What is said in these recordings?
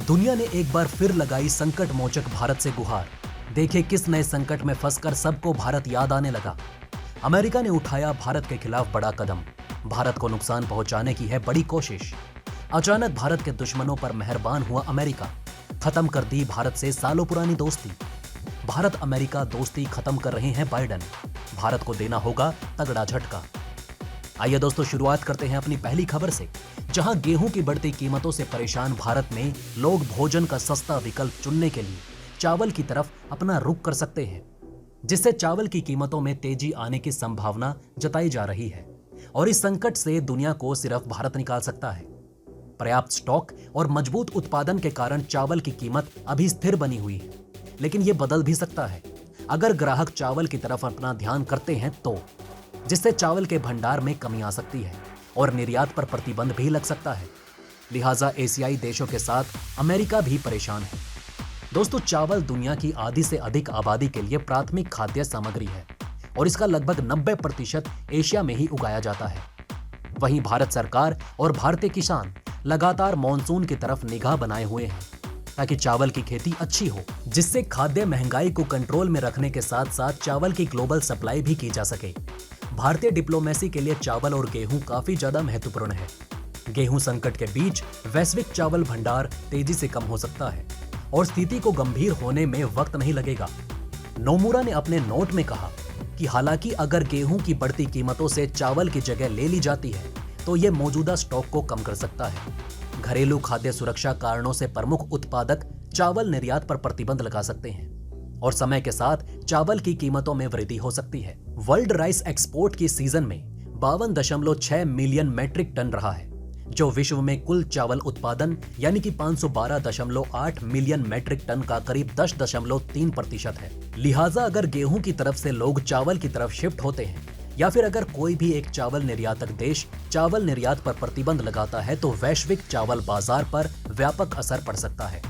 दुनिया ने एक बार फिर लगाई संकट मोचक भारत से गुहार। देखे किस नए संकट में फंसकर सबको भारत याद आने लगा। अमेरिका ने उठाया भारत के खिलाफ बड़ा कदम। भारत को नुकसान पहुंचाने की है बड़ी कोशिश। अचानक भारत के दुश्मनों पर मेहरबान हुआ अमेरिका। खत्म कर दी भारत से सालों पुरानी दोस्ती। भारत अमेरिका दोस्ती खत्म कर रहे हैं बाइडेन। भारत को देना होगा तगड़ा झटका। आइए दोस्तों, शुरुआत करते हैं अपनी पहली खबर से, जहां गेहूं की बढ़ती कीमतों से परेशान भारत में लोग भोजन का सस्ता विकल्प चुनने के लिए चावल की तरफ अपना रुख कर सकते हैं, जिससे चावल की कीमतों में तेजी आने की संभावना जताई जा रही है। और इस संकट से दुनिया को सिर्फ भारत निकाल सकता है। पर्याप्त स्टॉक और मजबूत उत्पादन के कारण चावल की कीमत अभी स्थिर बनी हुई है, लेकिन यह बदल भी सकता है अगर ग्राहक चावल की तरफ अपना ध्यान करते हैं तो, जिससे चावल के भंडार में कमी आ सकती है और निर्यात पर प्रतिबंध भी लग सकता है। लिहाजा एशियाई देशों के साथ अमेरिका भी परेशान है। दोस्तों, चावल दुनिया की आधी से अधिक आबादी के लिए प्राथमिक खाद्य सामग्री है और इसका लगभग 90% एशिया में ही उगाया जाता है। वहीं भारत सरकार और भारतीय किसान लगातार मॉनसून की तरफ निगाह बनाए हुए हैं ताकि चावल की खेती अच्छी हो, जिससे खाद्य महंगाई को कंट्रोल में रखने के साथ साथ चावल की ग्लोबल सप्लाई भी की जा सके। भारतीय डिप्लोमेसी के लिए चावल और गेहूं काफी ज्यादा महत्वपूर्ण है। गेहूं संकट के बीच वैश्विक चावल भंडार तेजी से कम हो सकता है और स्थिति को गंभीर होने में वक्त नहीं लगेगा। नोमुरा ने अपने नोट में कहा कि हालांकि अगर गेहूं की बढ़ती कीमतों से चावल की जगह ले ली जाती है तो ये मौजूदा स्टॉक को कम कर सकता है। घरेलू खाद्य सुरक्षा कारणों से प्रमुख उत्पादक चावल निर्यात पर प्रतिबंध लगा सकते हैं और समय के साथ चावल की कीमतों में वृद्धि हो सकती है। वर्ल्ड राइस एक्सपोर्ट की सीजन में 52.6 मिलियन मैट्रिक टन रहा है, जो विश्व में कुल चावल उत्पादन यानी कि 512.8 मिलियन मैट्रिक टन का करीब 10.3% है। लिहाजा अगर गेहूं की तरफ से लोग चावल की तरफ शिफ्ट होते हैं या फिर अगर कोई भी एक चावल निर्यातक देश चावल निर्यात पर प्रतिबंध लगाता है तो वैश्विक चावल बाजार पर व्यापक असर पड़ सकता है।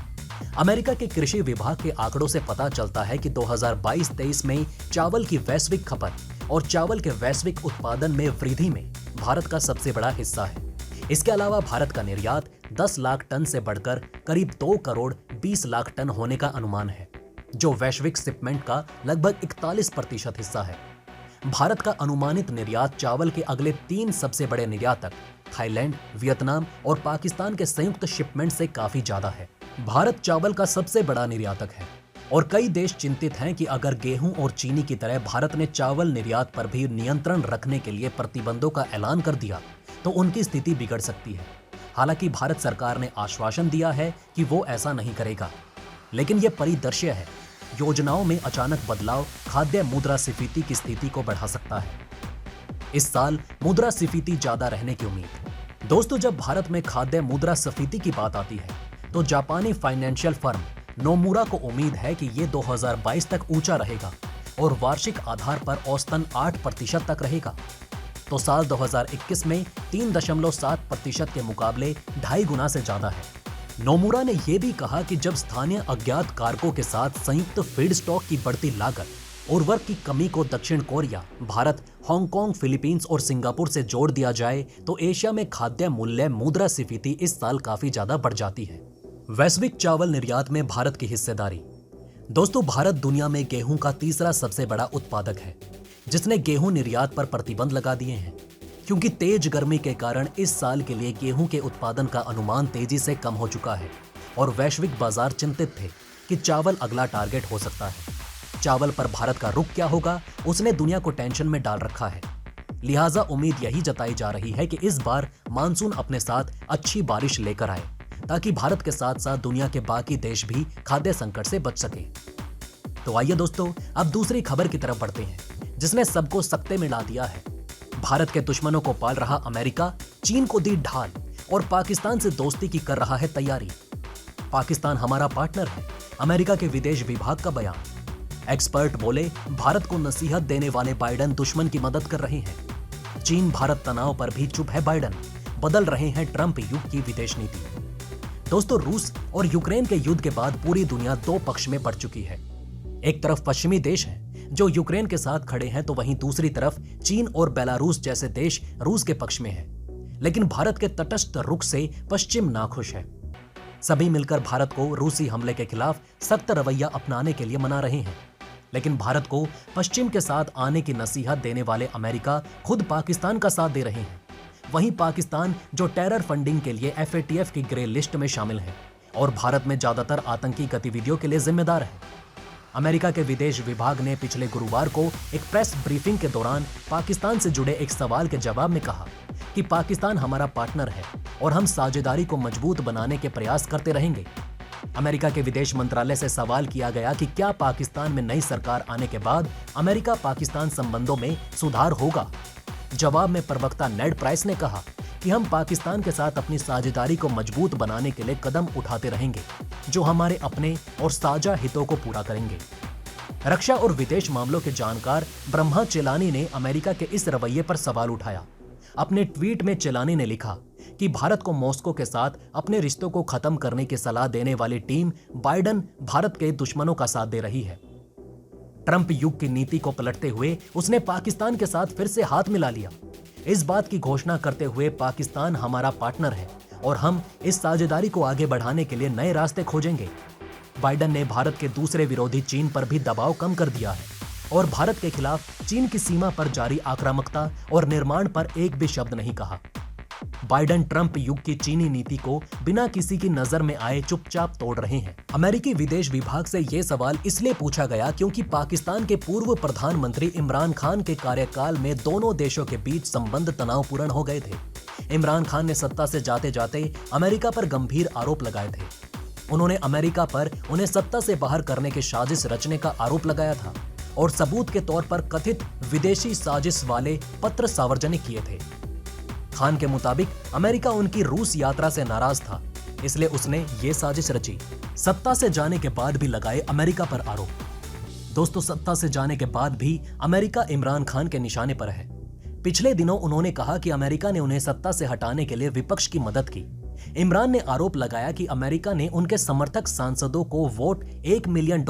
अमेरिका के कृषि विभाग के आंकड़ों से पता चलता है कि 2022-23 में चावल की वैश्विक खपत और चावल के वैश्विक उत्पादन में वृद्धि में भारत का सबसे बड़ा हिस्सा है। इसके अलावा भारत का निर्यात 10 लाख टन से बढ़कर करीब 2 करोड़ 20 लाख टन होने का अनुमान है, जो वैश्विक शिपमेंट का लगभग 41% हिस्सा है। भारत का अनुमानित निर्यात चावल के अगले 3 सबसे बड़े निर्यातक थाईलैंड, वियतनाम और पाकिस्तान के संयुक्त शिपमेंट से काफी ज्यादा है। भारत चावल का सबसे बड़ा निर्यातक है और कई देश चिंतित हैं कि अगर गेहूं और चीनी की तरह भारत ने चावल निर्यात पर भी नियंत्रण रखने के लिए प्रतिबंधों का ऐलान कर दिया तो उनकी स्थिति बिगड़ सकती है। हालांकि भारत सरकार ने आश्वासन दिया है कि वो ऐसा नहीं करेगा, लेकिन यह परिदृश्य है। योजनाओं में अचानक बदलाव खाद्य मुद्रास्फीति की स्थिति को बढ़ा सकता है। इस साल मुद्रास्फीति ज्यादा रहने की उम्मीद। दोस्तों, जब भारत में खाद्य मुद्रास्फीति की बात आती है तो जापानी फाइनेंशियल फर्म नोमुरा को उम्मीद है कि ये 2022 तक ऊंचा रहेगा और वार्षिक आधार पर औसतन 8% तक रहेगा। तो साल 2021 में 3.7% के मुकाबले 2.5 गुना से ज्यादा है। नोमुरा ने यह भी कहा कि जब स्थानीय अज्ञात कारकों के साथ संयुक्त फीड स्टॉक की बढ़ती लागत, उर्वरक की कमी को दक्षिण कोरिया, भारत, हांगकांग, फिलीपींस और सिंगापुर से जोड़ दिया जाए तो एशिया में खाद्य मूल्य मुद्रास्फीति इस साल काफी ज्यादा बढ़ जाती है। वैश्विक चावल निर्यात में भारत की हिस्सेदारी। दोस्तों, भारत दुनिया में गेहूं का तीसरा सबसे बड़ा उत्पादक है, जिसने गेहूं निर्यात पर प्रतिबंध लगा दिए हैं क्योंकि तेज गर्मी के कारण इस साल के लिए गेहूं के उत्पादन का अनुमान तेजी से कम हो चुका है और वैश्विक बाजार चिंतित थे कि चावल अगला टारगेट हो सकता है। चावल पर भारत का रुख क्या होगा, उसने दुनिया को टेंशन में डाल रखा है। लिहाजा उम्मीद यही जताई जा रही है कि इस बार मानसून अपने साथ अच्छी बारिश लेकर आए ताकि भारत के साथ साथ दुनिया के बाकी देश भी खाद्य संकट से बच सके। तो आइए दोस्तों, अब दूसरी खबर की तरफ बढ़ते हैं, जिसने सबको सकते में ला दिया है। भारत के दुश्मनों को पाल रहा अमेरिका चीन को दी ढाल और पाकिस्तान से दोस्ती की कर रहा है तैयारी। पाकिस्तान हमारा पार्टनर है, अमेरिका के विदेश विभाग का बयान। एक्सपर्ट बोले, भारत को नसीहत देने वाले बाइडेन दुश्मन की मदद कर रहे हैं। चीन भारत तनाव पर भी चुप है बाइडेन, बदल रहे हैं ट्रंप युग की विदेश नीति। दोस्तों, रूस और यूक्रेन के युद्ध के बाद पूरी दुनिया 2 पक्ष में पड़ चुकी है। एक तरफ पश्चिमी देश है जो यूक्रेन के साथ खड़े हैं, तो वहीं दूसरी तरफ चीन और बेलारूस जैसे देश रूस के पक्ष में है। लेकिन भारत के तटस्थ रुख से पश्चिम नाखुश है। सभी मिलकर भारत को रूसी हमले के खिलाफ सख्त रवैया अपनाने के लिए मना रहे हैं। लेकिन भारत को पश्चिम के साथ आने की नसीहत देने वाले अमेरिका खुद पाकिस्तान का साथ दे रहे हैं। वहीं पाकिस्तान जो टेरर फंडिंग के लिए FATF की ग्रे लिस्ट में शामिल है और भारत में ज्यादातर आतंकी गतिविधियों के लिए जिम्मेदार है। अमेरिका के विदेश विभाग ने पिछले गुरुवार को एक प्रेस ब्रीफिंग के दौरान पाकिस्तान से जुड़े एक सवाल के जवाब में कहा कि पाकिस्तान हमारा पार्टनर है और हम साझेदारी को मजबूत बनाने के प्रयास करते रहेंगे। अमेरिका के विदेश मंत्रालय से सवाल किया गया कि क्या पाकिस्तान में नई सरकार आने के बाद अमेरिका पाकिस्तान संबंधों में सुधार होगा। जवाब में प्रवक्ता नेड प्राइस ने कहा कि हम पाकिस्तान के साथ अपनी साझेदारी को मजबूत बनाने के लिए कदम उठाते रहेंगे जो हमारे अपने और साझा हितों को पूरा करेंगे। रक्षा और विदेश मामलों के जानकार ब्रह्मा चेलानी ने अमेरिका के इस रवैये पर सवाल उठाया। अपने ट्वीट में चेलानी ने लिखा कि भारत को मॉस्को के साथ अपने रिश्तों को खत्म करने की सलाह देने वाली टीम बाइडन भारत के दुश्मनों का साथ दे रही है। ट्रंप युग की नीति को पलटते हुए उसने पाकिस्तान के साथ फिर से हाथ मिला लिया, इस बात की घोषणा करते हुए पाकिस्तान हमारा पार्टनर है और हम इस साझेदारी को आगे बढ़ाने के लिए नए रास्ते खोजेंगे। बाइडन ने भारत के दूसरे विरोधी चीन पर भी दबाव कम कर दिया है और भारत के खिलाफ चीन की सीमा पर जारी आक्रामकता और निर्माण पर एक भी शब्द नहीं कहा। बाइडन ट्रंप युग की चीनी नीति को बिना किसी की नजर में आए चुपचाप तोड़ रहे हैं। अमेरिकी विदेश विभाग से यह सवाल इसलिए पूछा गया क्योंकि पाकिस्तान के पूर्व प्रधानमंत्री इमरान खान के कार्यकाल में दोनों देशों के बीच संबंध तनावपूर्ण हो गए थे। इमरान खान ने सत्ता से जाते जाते अमेरिका पर गंभीर आरोप लगाए थे। उन्होंने अमेरिका पर उन्हें सत्ता से बाहर करने की साजिश रचने का आरोप लगाया था और सबूत के तौर पर कथित विदेशी साजिश वाले पत्र सार्वजनिक किए थे। खान के मुताबिक अमेरिका उनकी रूस यात्रा से नाराज था, इसलिए उसने ये साजिश रची। सत्ता से जाने के बाद भी लगाए अमेरिका पर आरोप। दोस्तों, सत्ता से जाने के बाद भी अमेरिका इमरान खान के निशाने पर है। पिछले दिनों उन्होंने कहा कि अमेरिका ने उन्हें सत्ता से हटाने के लिए विपक्ष की मदद की। इमरान ने आरोप लगाया कि अमेरिका ने उनके समर्थक सांसदों को वोट $1 मिलियन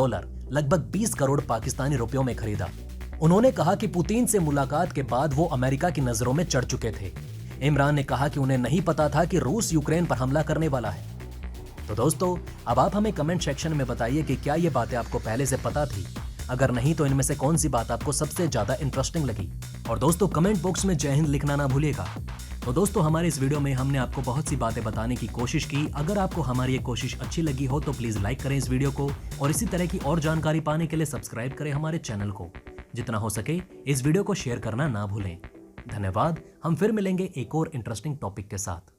लगभग 20 करोड़ पाकिस्तानी रुपयों में खरीदा। उन्होंने कहा कि पुतिन से मुलाकात के बाद वो अमेरिका की नजरों में चढ़ चुके थे। इमरान ने कहा कि उन्हें नहीं पता था कि रूस यूक्रेन पर हमला करने वाला है। तो दोस्तों, अब आप हमें कमेंट सेक्शन में बताइए कि क्या ये बातें आपको पहले से पता थी। अगर नहीं तो इनमें से कौन सी बात आपको सबसे ज्यादा इंटरेस्टिंग लगी। और दोस्तों, कमेंट बॉक्स में जय हिंद लिखना ना भूलिएगा। तो दोस्तों, हमारे इस वीडियो में हमने आपको बहुत सी बातें बताने की कोशिश की। अगर आपको हमारी ये कोशिश अच्छी लगी हो तो प्लीज लाइक करें इस वीडियो को और इसी तरह की और जानकारी पाने के लिए सब्सक्राइब करें हमारे चैनल को। जितना हो सके इस वीडियो को शेयर करना ना भूलें। धन्यवाद। हम फिर मिलेंगे एक और इंटरेस्टिंग टॉपिक के साथ।